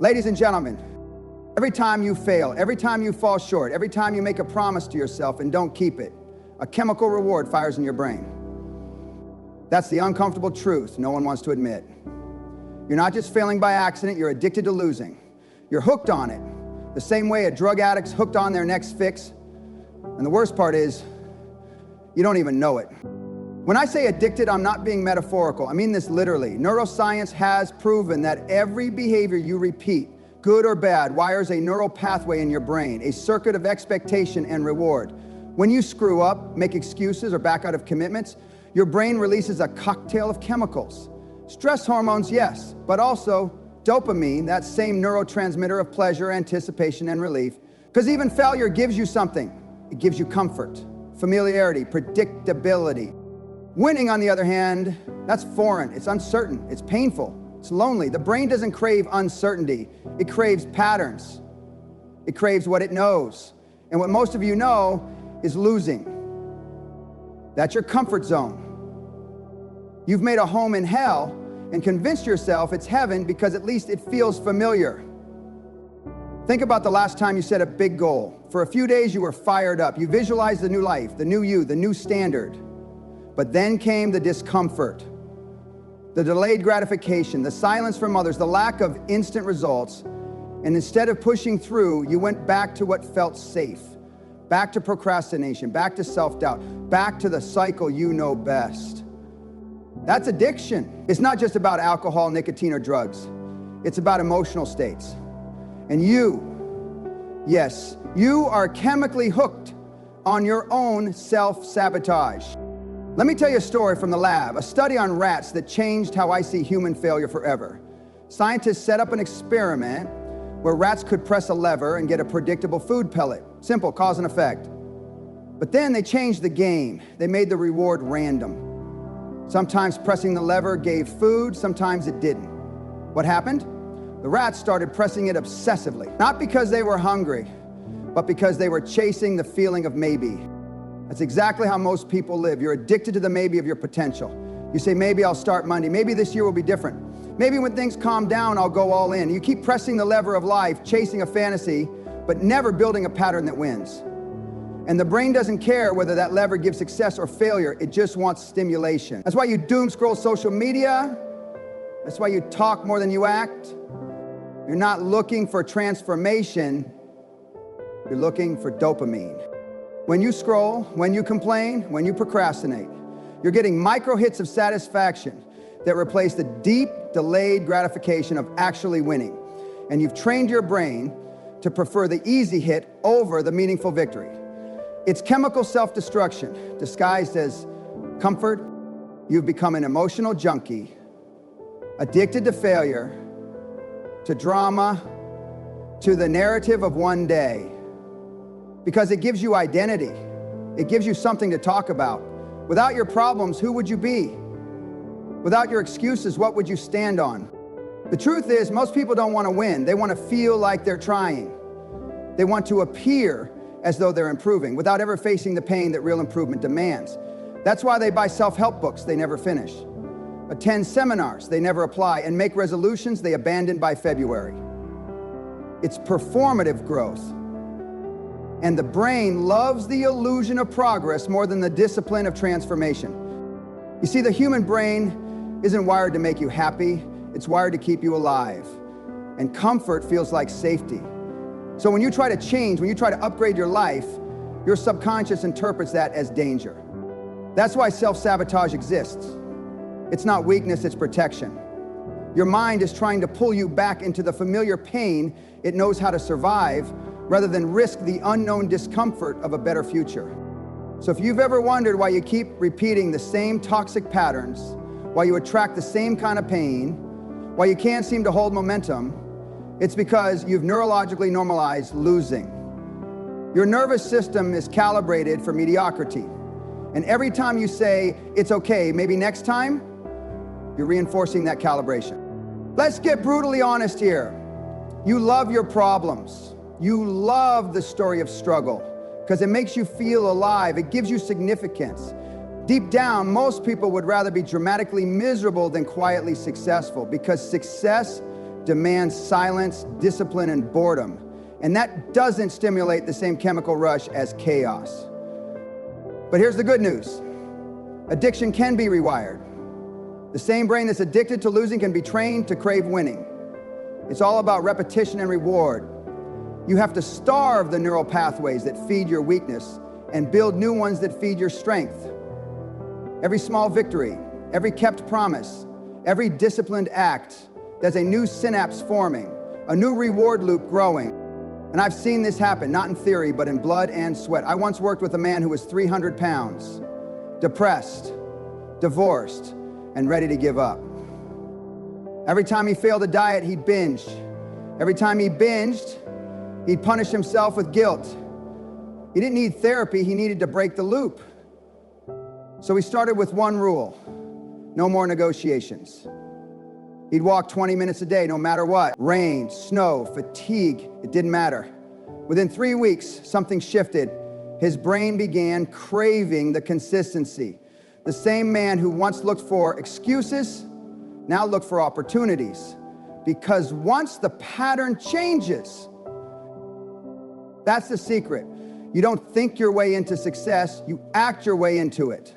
Ladies and gentlemen, every time you fail, every time you fall short, every time you make a promise to yourself and don't keep it, a chemical reward fires in your brain. That's the uncomfortable truth no one wants to admit. You're not just failing by accident, you're addicted to losing. You're hooked on it, the same way a drug addict's hooked on their next fix. And the worst part is, you don't even know it. When I say addicted, I'm not being metaphorical. I mean this literally. Neuroscience has proven that every behavior you repeat, good or bad, wires a neural pathway in your brain, a circuit of expectation and reward. When you screw up, make excuses, or back out of commitments, your brain releases a cocktail of chemicals. Stress hormones, yes, but also dopamine, that same neurotransmitter of pleasure, anticipation, and relief. Because even failure gives you something. It gives you comfort, familiarity, predictability. Winning, on the other hand, that's foreign, it's uncertain, it's painful, it's lonely. The brain doesn't crave uncertainty, it craves patterns. It craves what it knows. And what most of you know is losing. That's your comfort zone. You've made a home in hell and convinced yourself it's heaven because at least it feels familiar. Think about the last time you set a big goal. For a few days you were fired up. You visualized the new life, the new you, the new standard. But then came the discomfort, the delayed gratification, the silence from others, the lack of instant results. And instead of pushing through, you went back to what felt safe, back to procrastination, back to self-doubt, back to the cycle you know best. That's addiction. It's not just about alcohol, nicotine, or drugs. It's about emotional states. And you, yes, you are chemically hooked on your own self-sabotage. Let me tell you a story from the lab, a study on rats that changed how I see human failure forever. Scientists set up an experiment where rats could press a lever and get a predictable food pellet. Simple, cause and effect. But then they changed the game. They made the reward random. Sometimes pressing the lever gave food, sometimes it didn't. What happened? The rats started pressing it obsessively, not because they were hungry, but because they were chasing the feeling of maybe. That's exactly how most people live. You're addicted to the maybe of your potential. You say, maybe I'll start Monday. Maybe this year will be different. Maybe when things calm down, I'll go all in. You keep pressing the lever of life, chasing a fantasy, but never building a pattern that wins. And the brain doesn't care whether that lever gives success or failure. It just wants stimulation. That's why you doom scroll social media. That's why you talk more than you act. You're not looking for transformation. You're looking for dopamine. When you scroll, when you complain, when you procrastinate, you're getting micro hits of satisfaction that replace the deep, delayed gratification of actually winning. And you've trained your brain to prefer the easy hit over the meaningful victory. It's chemical self-destruction disguised as comfort. You've become an emotional junkie, addicted to failure, to drama, to the narrative of one day. Because it gives you identity. It gives you something to talk about. Without your problems, who would you be? Without your excuses, what would you stand on? The truth is, most people don't want to win. They want to feel like they're trying. They want to appear as though they're improving without ever facing the pain that real improvement demands. That's why they buy self-help books they never finish, attend seminars they never apply, and make resolutions they abandon by February. It's performative growth. And the brain loves the illusion of progress more than the discipline of transformation. You see, the human brain isn't wired to make you happy, it's wired to keep you alive. And comfort feels like safety. So when you try to change, when you try to upgrade your life, your subconscious interprets that as danger. That's why self-sabotage exists. It's not weakness, it's protection. Your mind is trying to pull you back into the familiar pain it knows how to survive, rather than risk the unknown discomfort of a better future. So if you've ever wondered why you keep repeating the same toxic patterns, why you attract the same kind of pain, why you can't seem to hold momentum, it's because you've neurologically normalized losing. Your nervous system is calibrated for mediocrity. And every time you say, it's okay, maybe next time, you're reinforcing that calibration. Let's get brutally honest here. You love your problems. You love the story of struggle because it makes you feel alive. It gives you significance. Deep down, most people would rather be dramatically miserable than quietly successful because success demands silence, discipline, and boredom. And that doesn't stimulate the same chemical rush as chaos. But here's the good news. Addiction can be rewired. The same brain that's addicted to losing can be trained to crave winning. It's all about repetition and reward. You have to starve the neural pathways that feed your weakness and build new ones that feed your strength. Every small victory, every kept promise, every disciplined act, there's a new synapse forming, a new reward loop growing. And I've seen this happen, not in theory, but in blood and sweat. I once worked with a man who was 300 pounds, depressed, divorced, and ready to give up. Every time he failed a diet, he'd binge. Every time he binged, he'd punish himself with guilt. He didn't need therapy, he needed to break the loop. So he started with one rule: no more negotiations. He'd walk 20 minutes a day, no matter what. Rain, snow, fatigue, it didn't matter. Within 3 weeks, something shifted. His brain began craving the consistency. The same man who once looked for excuses now looked for opportunities. Because once the pattern changes, that's the secret. You don't think your way into success, you act your way into it.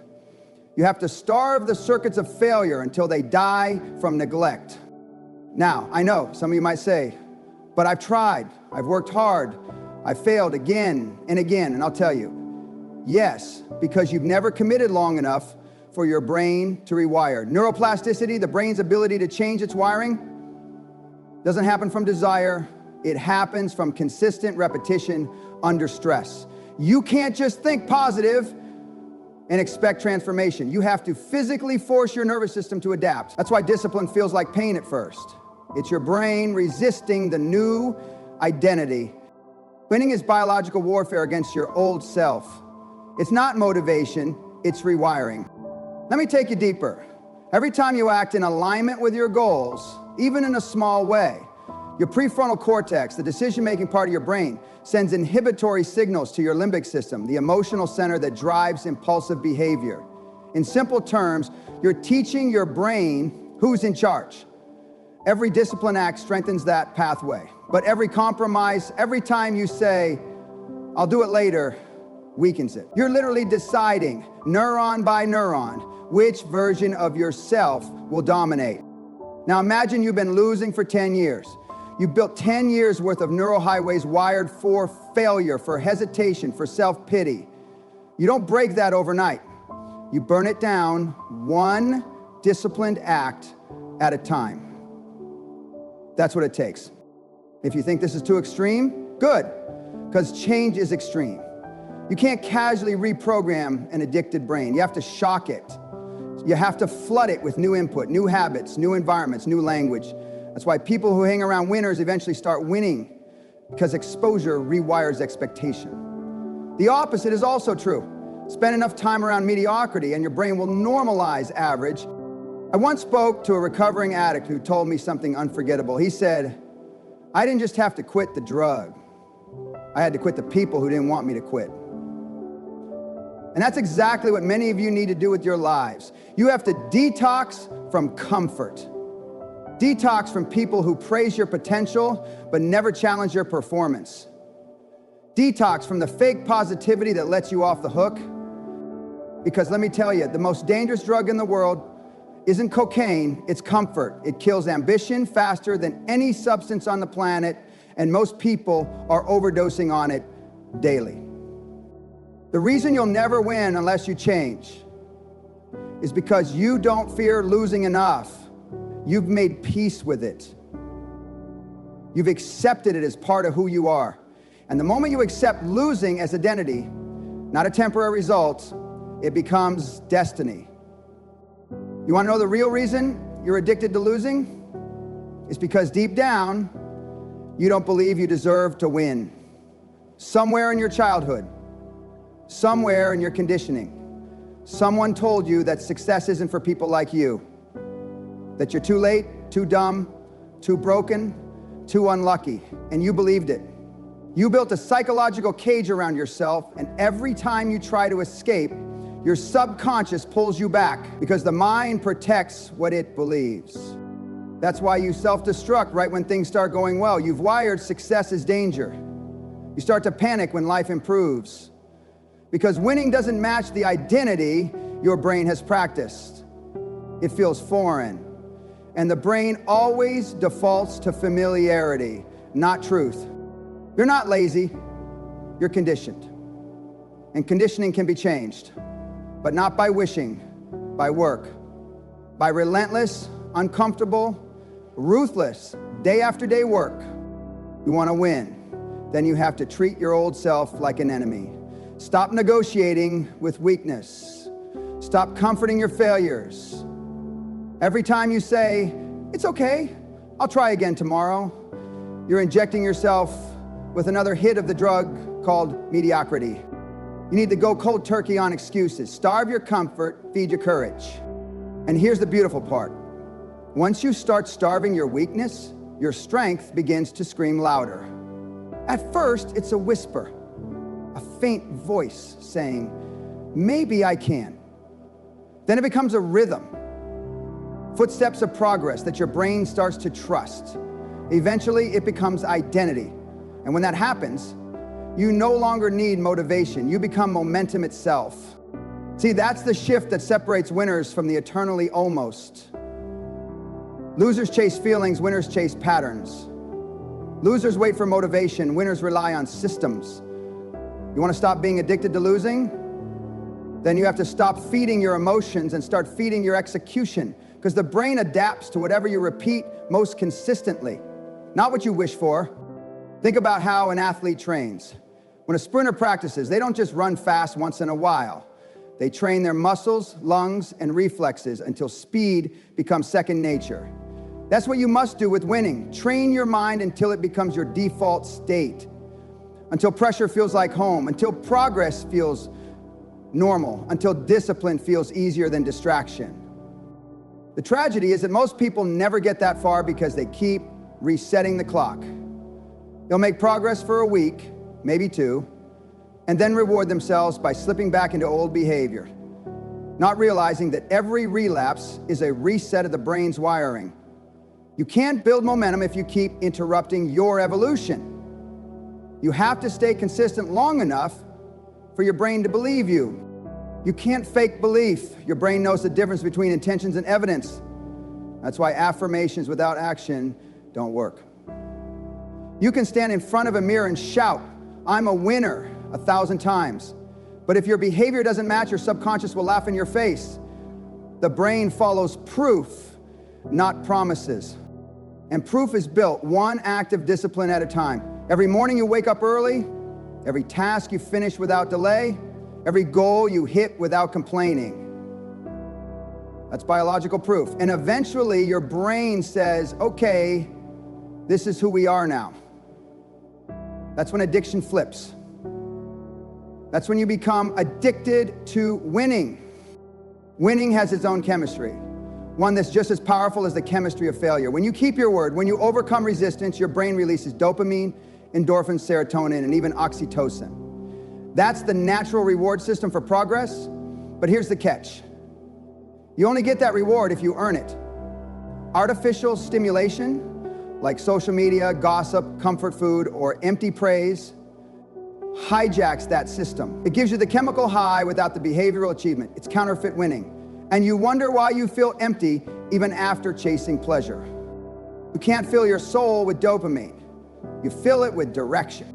You have to starve the circuits of failure until they die from neglect. Now, I know some of you might say, but I've tried, I've worked hard, I've failed again and again, and I'll tell you, yes, because you've never committed long enough for your brain to rewire. Neuroplasticity, the brain's ability to change its wiring, doesn't happen from desire. It happens from consistent repetition under stress. You can't just think positive and expect transformation. You have to physically force your nervous system to adapt. That's why discipline feels like pain at first. It's your brain resisting the new identity. Winning is biological warfare against your old self. It's not motivation, it's rewiring. Let me take you deeper. Every time you act in alignment with your goals, even in a small way, your prefrontal cortex, the decision-making part of your brain, sends inhibitory signals to your limbic system, the emotional center that drives impulsive behavior. In simple terms, you're teaching your brain who's in charge. Every discipline act strengthens that pathway. But every compromise, every time you say, I'll do it later, weakens it. You're literally deciding, neuron by neuron, which version of yourself will dominate. Now imagine you've been losing for 10 years. You've built 10 years worth of neural highways wired for failure, for hesitation, for self-pity. You don't break that overnight. You burn it down one disciplined act at a time. That's what it takes. If you think this is too extreme, good, because change is extreme. You can't casually reprogram an addicted brain. You have to shock it. You have to flood it with new input, new habits, new environments, new language. That's why people who hang around winners eventually start winning, because exposure rewires expectation. The opposite is also true. Spend enough time around mediocrity and your brain will normalize average. I once spoke to a recovering addict who told me something unforgettable. He said, I didn't just have to quit the drug. I had to quit the people who didn't want me to quit. And that's exactly what many of you need to do with your lives. You have to detox from comfort. Detox from people who praise your potential but never challenge your performance. Detox from the fake positivity that lets you off the hook. Because let me tell you, the most dangerous drug in the world isn't cocaine, it's comfort. It kills ambition faster than any substance on the planet, and most people are overdosing on it daily. The reason you'll never win unless you change is because you don't fear losing enough. You've made peace with it. You've accepted it as part of who you are. And the moment you accept losing as identity, not a temporary result, it becomes destiny. You want to know the real reason you're addicted to losing? It's because deep down, you don't believe you deserve to win. Somewhere in your childhood, somewhere in your conditioning, someone told you that success isn't for people like you, that you're too late, too dumb, too broken, too unlucky, and you believed it. You built a psychological cage around yourself, and every time you try to escape, your subconscious pulls you back because the mind protects what it believes. That's why you self-destruct right when things start going well. You've wired success is danger. You start to panic when life improves. Because winning doesn't match the identity your brain has practiced. It feels foreign. And the brain always defaults to familiarity, not truth. You're not lazy, you're conditioned. And conditioning can be changed, but not by wishing, by work. By relentless, uncomfortable, ruthless, day after day work. You want to win, then you have to treat your old self like an enemy. Stop negotiating with weakness. Stop comforting your failures. Every time you say, it's okay, I'll try again tomorrow, you're injecting yourself with another hit of the drug called mediocrity. You need to go cold turkey on excuses. Starve your comfort, feed your courage. And here's the beautiful part. Once you start starving your weakness, your strength begins to scream louder. At first, it's a whisper, a faint voice saying, maybe I can. Then it becomes a rhythm, footsteps of progress that your brain starts to trust. Eventually, it becomes identity. And when that happens, you no longer need motivation. You become momentum itself. See, that's the shift that separates winners from the eternally almost. Losers chase feelings, winners chase patterns. Losers wait for motivation, winners rely on systems. You want to stop being addicted to losing? Then you have to stop feeding your emotions and start feeding your execution, because the brain adapts to whatever you repeat most consistently, not what you wish for. Think about how an athlete trains. When a sprinter practices, they don't just run fast once in a while. They train their muscles, lungs, and reflexes until speed becomes second nature. That's what you must do with winning. Train your mind until it becomes your default state, until pressure feels like home, until progress feels normal, until discipline feels easier than distraction. The tragedy is that most people never get that far because they keep resetting the clock. They'll make progress for a week, maybe two, and then reward themselves by slipping back into old behavior, not realizing that every relapse is a reset of the brain's wiring. You can't build momentum if you keep interrupting your evolution. You have to stay consistent long enough for your brain to believe you. You can't fake belief. Your brain knows the difference between intentions and evidence. That's why affirmations without action don't work. You can stand in front of a mirror and shout, I'm a winner, 1,000 times. But if your behavior doesn't match, your subconscious will laugh in your face. The brain follows proof, not promises. And proof is built one act of discipline at a time. Every morning you wake up early, every task you finish without delay, every goal you hit without complaining. That's biological proof. And eventually your brain says, okay, this is who we are now. That's when addiction flips. That's when you become addicted to winning. Winning has its own chemistry, one that's just as powerful as the chemistry of failure. When you keep your word, when you overcome resistance, your brain releases dopamine, endorphins, serotonin, and even oxytocin. That's the natural reward system for progress. But here's the catch. You only get that reward if you earn it. Artificial stimulation, like social media, gossip, comfort food, or empty praise, hijacks that system. It gives you the chemical high without the behavioral achievement. It's counterfeit winning. And you wonder why you feel empty even after chasing pleasure. You can't fill your soul with dopamine. You fill it with direction.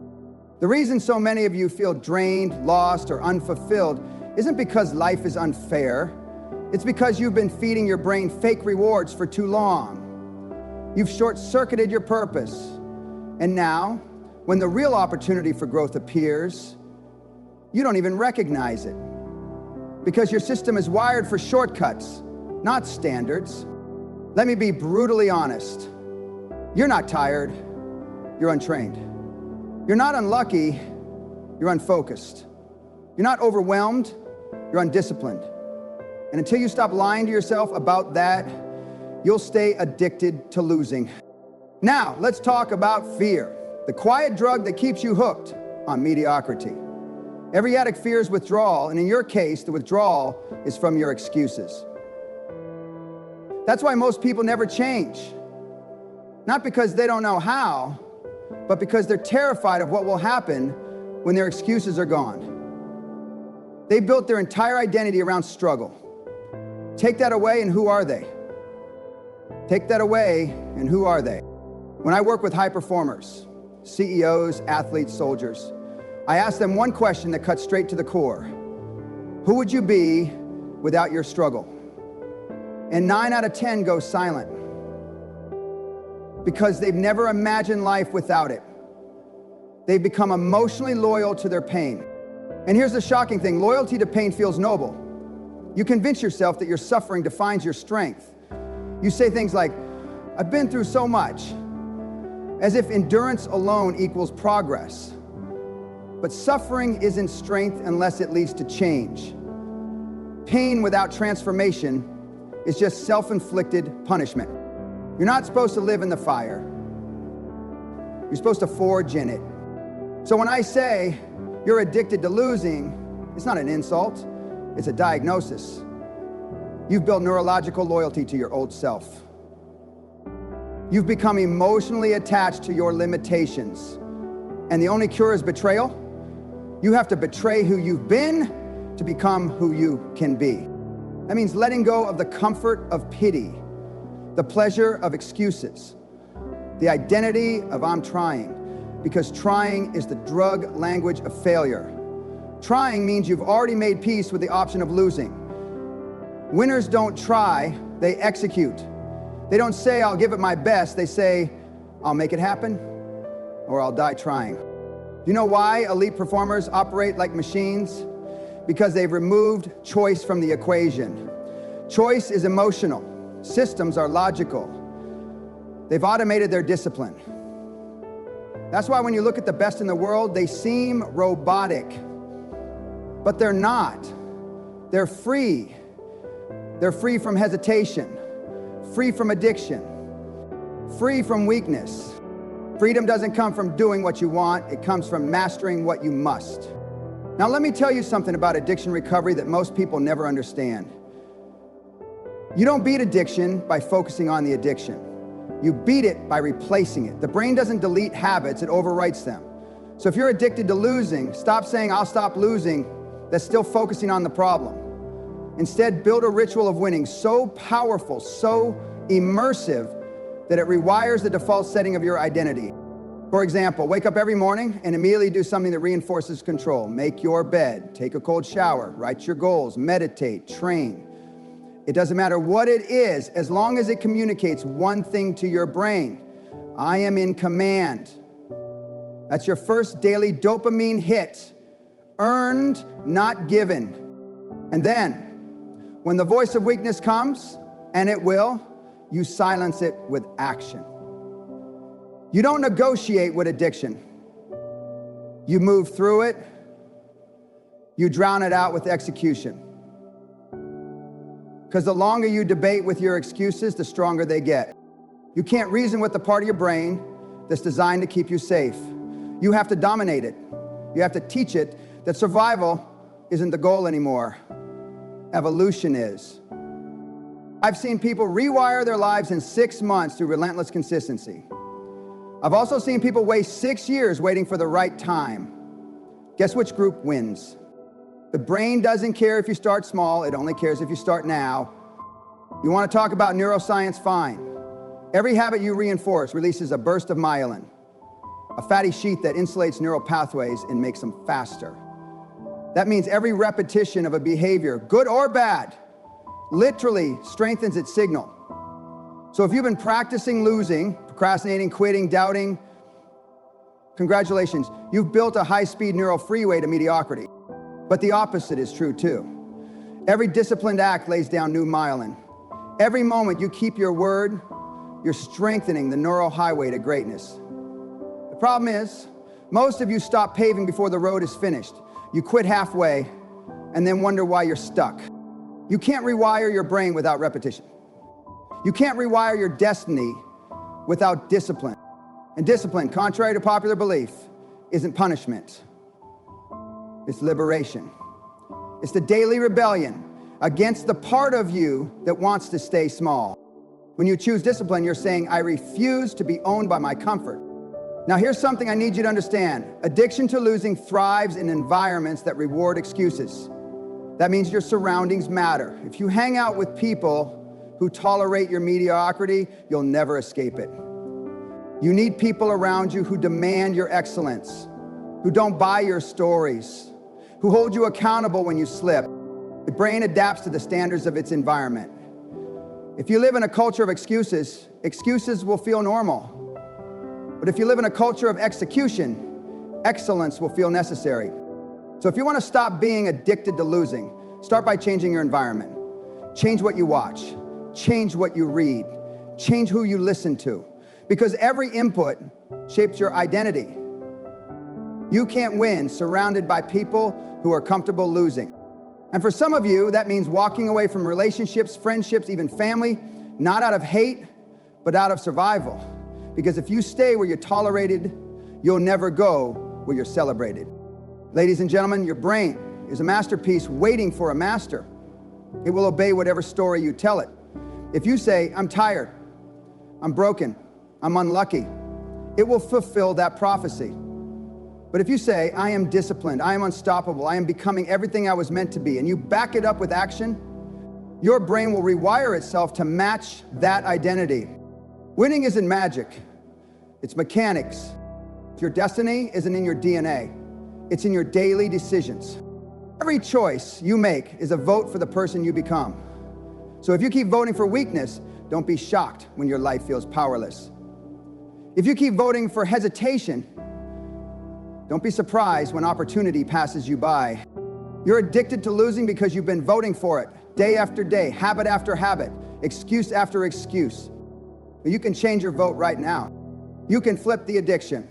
The reason so many of you feel drained, lost, or unfulfilled isn't because life is unfair. It's because you've been feeding your brain fake rewards for too long. You've short-circuited your purpose. And now, when the real opportunity for growth appears, you don't even recognize it. Because your system is wired for shortcuts, not standards. Let me be brutally honest. You're not tired, you're untrained. You're not unlucky, you're unfocused. You're not overwhelmed, you're undisciplined. And until you stop lying to yourself about that, you'll stay addicted to losing. Now, let's talk about fear, the quiet drug that keeps you hooked on mediocrity. Every addict fears withdrawal, and in your case, the withdrawal is from your excuses. That's why most people never change. Not because they don't know how, but because they're terrified of what will happen when their excuses are gone. They built their entire identity around struggle. Take that away and who are they? Take that away and who are they? When I work with high performers, CEOs, athletes, soldiers, I ask them one question that cuts straight to the core. Who would you be without your struggle? And 9 out of 10 go silent because they've never imagined life without it. They've become emotionally loyal to their pain. And here's the shocking thing, loyalty to pain feels noble. You convince yourself that your suffering defines your strength. You say things like, I've been through so much, as if endurance alone equals progress. But suffering isn't strength unless it leads to change. Pain without transformation is just self-inflicted punishment. You're not supposed to live in the fire. You're supposed to forge in it. So when I say you're addicted to losing, it's not an insult, it's a diagnosis. You've built neurological loyalty to your old self. You've become emotionally attached to your limitations. And the only cure is betrayal. You have to betray who you've been to become who you can be. That means letting go of the comfort of pity, the pleasure of excuses, the identity of I'm trying, because trying is the drug language of failure. Trying means you've already made peace with the option of losing. Winners don't try, they execute. They don't say, I'll give it my best. They say, I'll make it happen, or I'll die trying. Do you know why elite performers operate like machines? Because they've removed choice from the equation. Choice is emotional. Systems are logical. They've automated their discipline. That's why when you look at the best in the world, they seem robotic. But they're not. They're free. They're free from hesitation, free from addiction, free from weakness. Freedom doesn't come from doing what you want, it comes from mastering what you must. Now let me tell you something about addiction recovery that most people never understand. You don't beat addiction by focusing on the addiction. You beat it by replacing it. The brain doesn't delete habits, it overwrites them. So if you're addicted to losing, stop saying, I'll stop losing. That's still focusing on the problem. Instead, build a ritual of winning so powerful, so immersive, that it rewires the default setting of your identity. For example, wake up every morning and immediately do something that reinforces control. Make your bed, take a cold shower, write your goals, meditate, train. It doesn't matter what it is, as long as it communicates one thing to your brain. I am in command. That's your first daily dopamine hit. Earned, not given. And then, when the voice of weakness comes, and it will, you silence it with action. You don't negotiate with addiction. You move through it. You drown it out with execution. Because the longer you debate with your excuses, the stronger they get. You can't reason with the part of your brain that's designed to keep you safe. You have to dominate it. You have to teach it that survival isn't the goal anymore. Evolution is. I've seen people rewire their lives in 6 months through relentless consistency. I've also seen people waste 6 years waiting for the right time. Guess which group wins? The brain doesn't care if you start small, it only cares if you start now. You want to talk about neuroscience? Fine. Every habit you reinforce releases a burst of myelin, a fatty sheath that insulates neural pathways and makes them faster. That means every repetition of a behavior, good or bad, literally strengthens its signal. So if you've been practicing losing, procrastinating, quitting, doubting, congratulations, you've built a high-speed neural freeway to mediocrity. But the opposite is true too. Every disciplined act lays down new myelin. Every moment you keep your word, you're strengthening the neural highway to greatness. The problem is, most of you stop paving before the road is finished. You quit halfway and then wonder why you're stuck. You can't rewire your brain without repetition. You can't rewire your destiny without discipline. And discipline, contrary to popular belief, isn't punishment. It's liberation. It's the daily rebellion against the part of you that wants to stay small. When you choose discipline, you're saying, I refuse to be owned by my comfort. Now, here's something I need you to understand. Addiction to losing thrives in environments that reward excuses. That means your surroundings matter. If you hang out with people who tolerate your mediocrity, you'll never escape it. You need people around you who demand your excellence, who don't buy your stories, who hold you accountable when you slip. The brain adapts to the standards of its environment. If you live in a culture of excuses, excuses will feel normal. But if you live in a culture of execution, excellence will feel necessary. So if you want to stop being addicted to losing, start by changing your environment. Change what you watch. Change what you read. Change who you listen to. Because every input shapes your identity. You can't win surrounded by people who are comfortable losing. And for some of you, that means walking away from relationships, friendships, even family, not out of hate, but out of survival. Because if you stay where you're tolerated, you'll never go where you're celebrated. Ladies and gentlemen, your brain is a masterpiece waiting for a master. It will obey whatever story you tell it. If you say, I'm tired, I'm broken, I'm unlucky, it will fulfill that prophecy. But if you say, I am disciplined, I am unstoppable, I am becoming everything I was meant to be, and you back it up with action, your brain will rewire itself to match that identity. Winning isn't magic, it's mechanics. Your destiny isn't in your DNA, it's in your daily decisions. Every choice you make is a vote for the person you become. So if you keep voting for weakness, don't be shocked when your life feels powerless. If you keep voting for hesitation, don't be surprised when opportunity passes you by. You're addicted to losing because you've been voting for it, day after day, habit after habit, excuse after excuse. But you can change your vote right now. You can flip the addiction.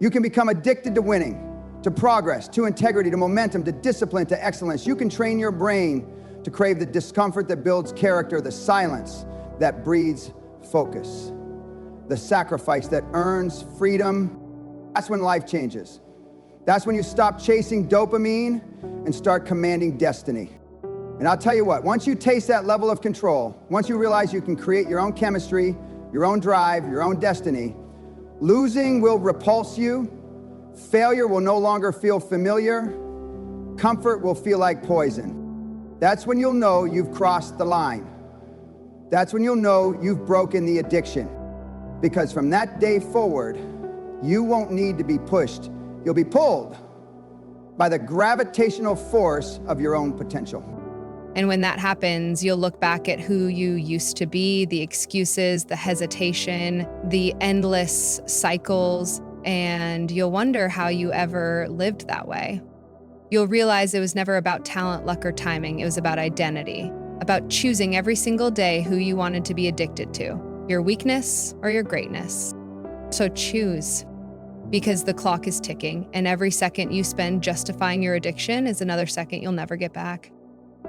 You can become addicted to winning, to progress, to integrity, to momentum, to discipline, to excellence. You can train your brain to crave the discomfort that builds character, the silence that breeds focus, the sacrifice that earns freedom. That's when life changes. That's when you stop chasing dopamine and start commanding destiny. And I'll tell you what, once you taste that level of control, once you realize you can create your own chemistry, your own drive, your own destiny, losing will repulse you, failure will no longer feel familiar, comfort will feel like poison. That's when you'll know you've crossed the line. That's when you'll know you've broken the addiction. Because from that day forward, you won't need to be pushed. You'll be pulled by the gravitational force of your own potential. And when that happens, you'll look back at who you used to be, the excuses, the hesitation, the endless cycles, and you'll wonder how you ever lived that way. You'll realize it was never about talent, luck, or timing. It was about identity, about choosing every single day who you wanted to be addicted to, your weakness or your greatness. So choose, because the clock is ticking, and every second you spend justifying your addiction is another second you'll never get back.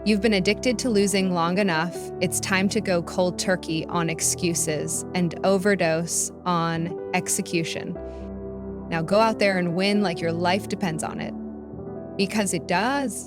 You've been addicted to losing long enough. It's time to go cold turkey on excuses and overdose on execution. Now go out there and win like your life depends on it, because it does.